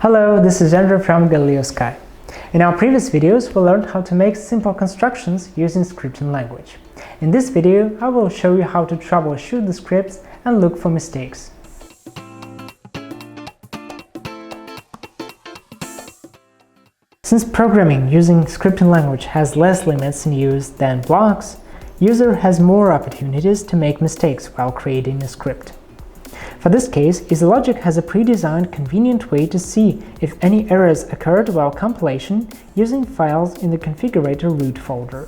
Hello, this is Andrew from Galileosky. In our previous videos, we learned how to make simple constructions using scripting language. In this video, I will show you how to troubleshoot the scripts and look for mistakes. Since programming using scripting language has less limits in use than blocks, user has more opportunities to make mistakes while creating a script. For this case, EasyLogic has a pre-designed convenient way to see if any errors occurred while compilation using files in the configurator root folder.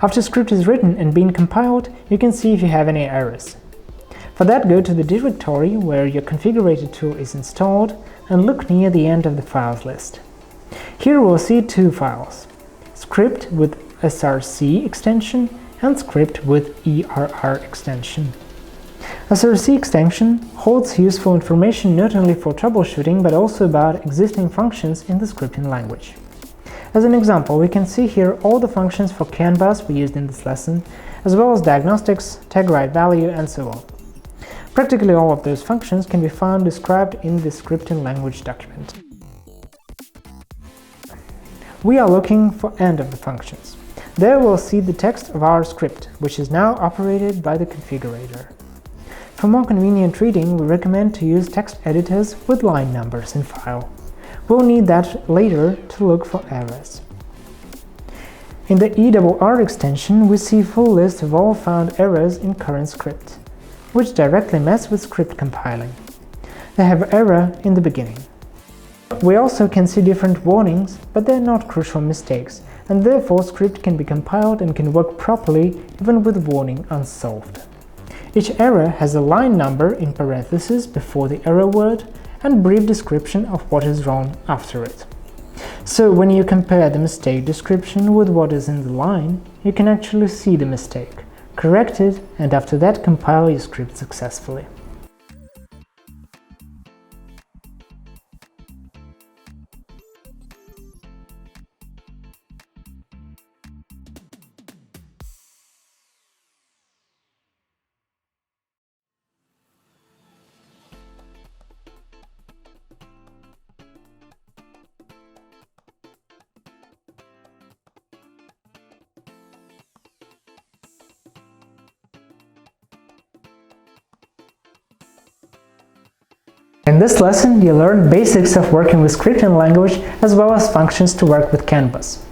After script is written and being compiled, you can see if you have any errors. For that, go to the directory where your configurator tool is installed and look near the end of the files list. Here we'll see two files: script with src extension and script with err extension. Src extension holds useful information not only for troubleshooting but also about existing functions in the scripting language. As an example, we can see here all the functions for CAN bus we used in this lesson, as well as diagnostics, tag write value, and so on. Practically all of those functions can be found described in the scripting language document. We are looking for end of the functions. There we'll see the text of our script, which is now operated by the configurator. For more convenient reading, we recommend to use text editors with line numbers in file. We'll need that later to look for errors. In the ERR extension, we see a full list of all found errors in current script, which directly mess with script compiling. They have error in the beginning. We also can see different warnings, but they're not crucial mistakes, and therefore script can be compiled and can work properly even with warning unsolved. Each error has a line number in parentheses before the error word, and brief description of what is wrong after it. So when you compare the mistake description with what is in the line, you can actually see the mistake, correct it, and after that compile your script successfully. In this lesson, you learned basics of working with scripting language as well as functions to work with CAN bus.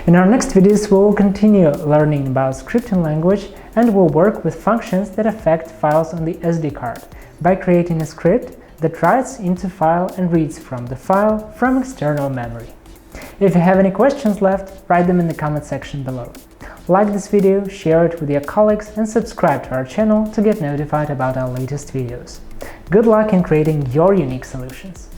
In our next videos, we will continue learning about scripting language and we'll work with functions that affect files on the SD card by creating a script that writes into file and reads from the file from external memory. If you have any questions left, write them in the comment section below. Like this video, share it with your colleagues and subscribe to our channel to get notified about our latest videos. Good luck in creating your unique solutions!